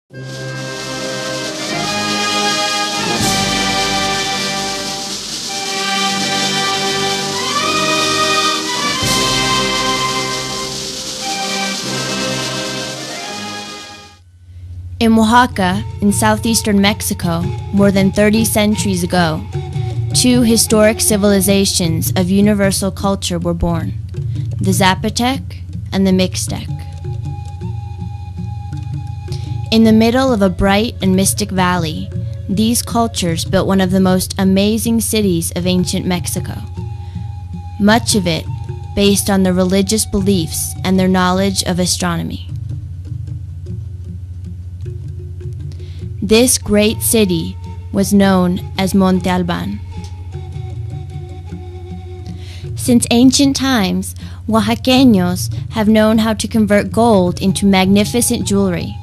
In Oaxaca, in southeastern Mexico, more than 30 centuries ago, two historic civilizations of universal culture were born, the Zapotec and the Mixtec. In the middle of a bright and mystic valley, these cultures built one of the most amazing cities of ancient Mexico, much of it based on their religious beliefs and their knowledge of astronomy. This great city was known as Monte Alban. Since ancient times, Oaxaqueños have known how to convert gold into magnificent jewelry,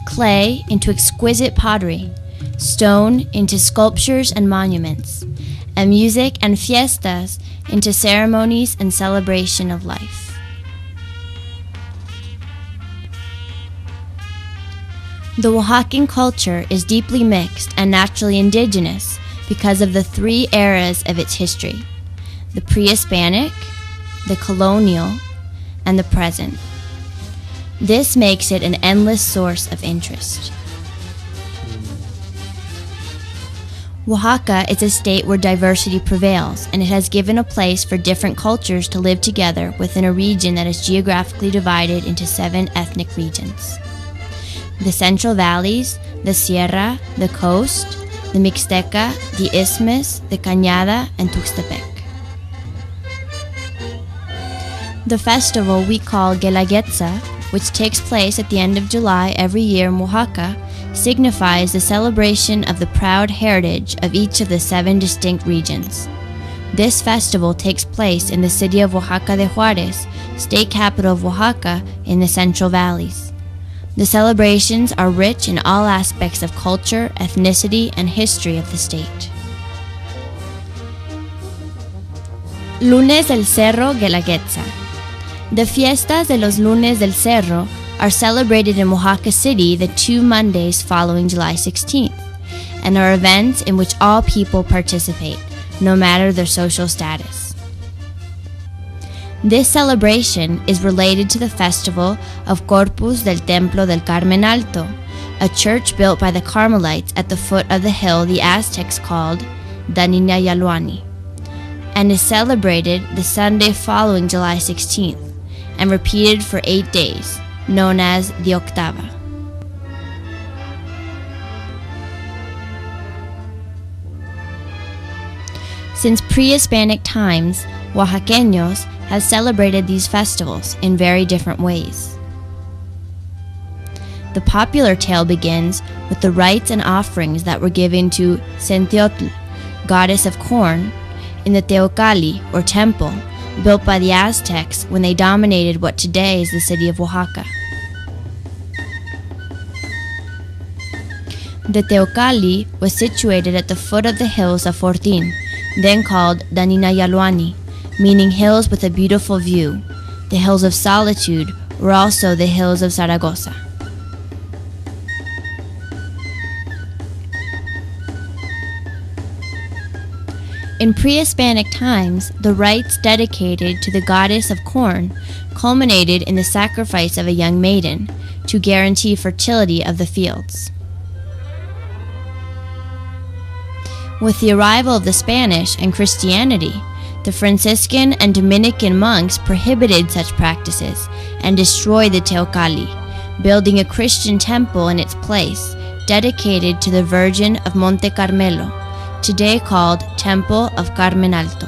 clay into exquisite pottery, stone into sculptures and monuments, and music and fiestas into ceremonies and celebration of life. The Oaxacan culture is deeply mixed and naturally indigenous because of the three eras of its history: the pre-Hispanic, the colonial, and the present. This makes it an endless source of interest. Oaxaca is a state where diversity prevails, and it has given a place for different cultures to live together within a region that is geographically divided into 7 ethnic regions: the Central Valleys, the Sierra, the Coast, the Mixteca, the Isthmus, the Cañada, and Tuxtepec. The festival we call Guelaguetza, which takes place at the end of July every year in Oaxaca, signifies the celebration of the proud heritage of each of the 7 distinct regions. This festival takes place in the city of Oaxaca de Juárez, state capital of Oaxaca, in the Central Valleys. The celebrations are rich in all aspects of culture, ethnicity, and history of the state. Lunes del Cerro Guelaguetza. The fiestas de los Lunes del Cerro are celebrated in Oaxaca City the 2 Mondays following July 16th, and are events in which all people participate, no matter their social status. This celebration is related to the festival of Corpus del Templo del Carmen Alto, a church built by the Carmelites at the foot of the hill the Aztecs called Danina Yaluani, and is celebrated the Sunday following July 16th, and repeated for 8 days, known as the Octava. Since pre-Hispanic times, Oaxaqueños have celebrated these festivals in very different ways. The popular tale begins with the rites and offerings that were given to Centeotl, goddess of corn, in the Teocalli, or temple, built by the Aztecs when they dominated what today is the city of Oaxaca. The Teocalli was situated at the foot of the hills of Fortín, then called Danina Yaluani, meaning hills with a beautiful view. The hills of solitude were also the hills of Zaragoza. In pre-Hispanic times, the rites dedicated to the goddess of corn culminated in the sacrifice of a young maiden to guarantee fertility of the fields. With the arrival of the Spanish and Christianity, the Franciscan and Dominican monks prohibited such practices and destroyed the Teocalli, building a Christian temple in its place, dedicated to the Virgin of Monte Carmelo, today called Temple of Carmen Alto.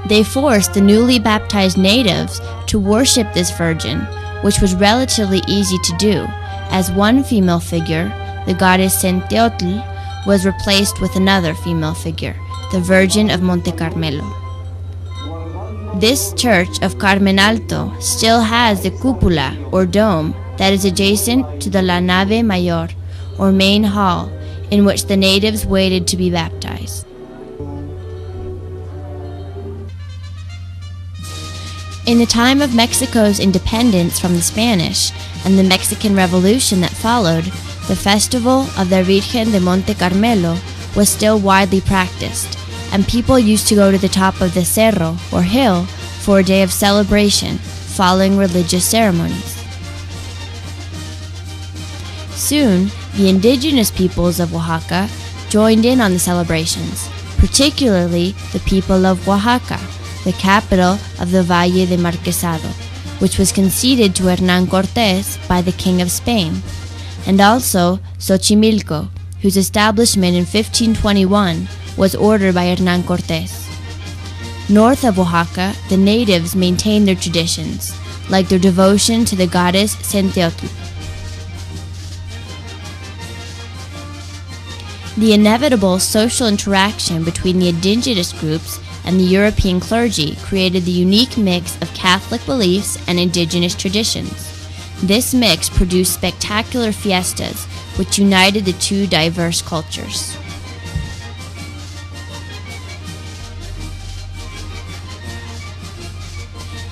They forced the newly baptized natives to worship this virgin, which was relatively easy to do, as one female figure, the goddess Centeotl, was replaced with another female figure, the Virgin of Monte Carmelo. This church of Carmen Alto still has the cupola, or dome, that is adjacent to the La Nave Mayor, or main hall, in which the natives waited to be baptized. In the time of Mexico's independence from the Spanish and the Mexican Revolution that followed, the festival of the Virgen de Monte Carmelo was still widely practiced, and people used to go to the top of the cerro, or hill, for a day of celebration following religious ceremonies. Soon, the indigenous peoples of Oaxaca joined in on the celebrations, particularly the people of Oaxaca, the capital of the Valle de Marquesado, which was conceded to Hernán Cortés by the King of Spain, and also Xochimilco, whose establishment in 1521 was ordered by Hernán Cortés. North of Oaxaca, the natives maintained their traditions, like their devotion to the goddess Centeotl. The inevitable social interaction between the indigenous groups and the European clergy created the unique mix of Catholic beliefs and indigenous traditions. This mix produced spectacular fiestas which united the two diverse cultures.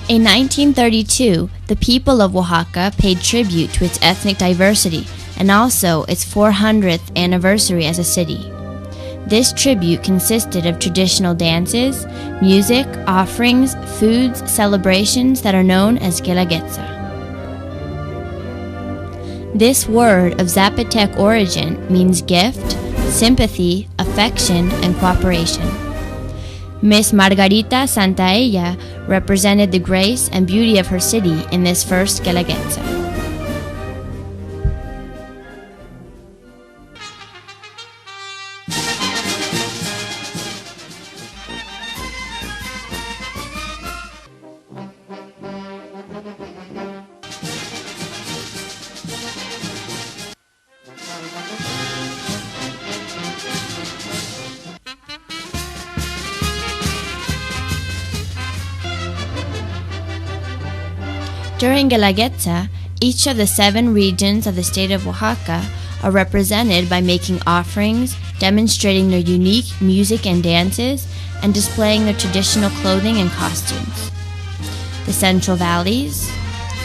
In 1932, the people of Oaxaca paid tribute to its ethnic diversity and also its 400th anniversary as a city. This tribute consisted of traditional dances, music, offerings, foods, celebrations that are known as Guelaguetza. This word of Zapotec origin means gift, sympathy, affection, and cooperation. Miss Margarita Santaella represented the grace and beauty of her city in this first Guelaguetza. During Guelaguetza, each of the 7 regions of the state of Oaxaca are represented by making offerings, demonstrating their unique music and dances, and displaying their traditional clothing and costumes. The Central Valleys,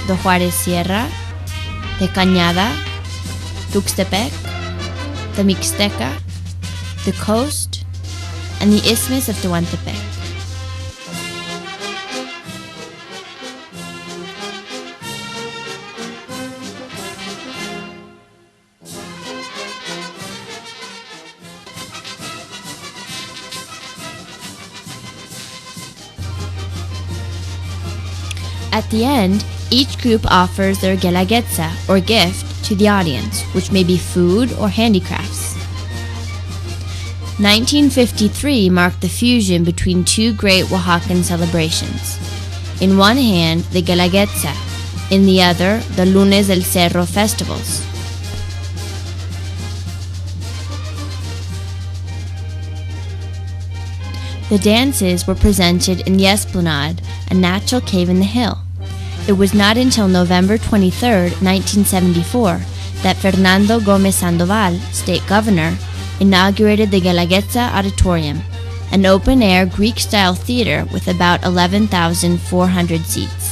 the Juarez Sierra, the Cañada, Tuxtepec, the Mixteca, the Coast, and the Isthmus of Tehuantepec. At the end, each group offers their Guelaguetza, or gift, to the audience, which may be food or handicrafts. 1953 marked the fusion between two great Oaxacan celebrations. In one hand, the Guelaguetza, in the other, the Lunes del Cerro festivals. The dances were presented in the Esplanade, a natural cave in the hill. It was not until November 23, 1974, that Fernando Gómez Sandoval, state governor, inaugurated the Guelaguetza Auditorium, an open-air Greek-style theater with about 11,400 seats.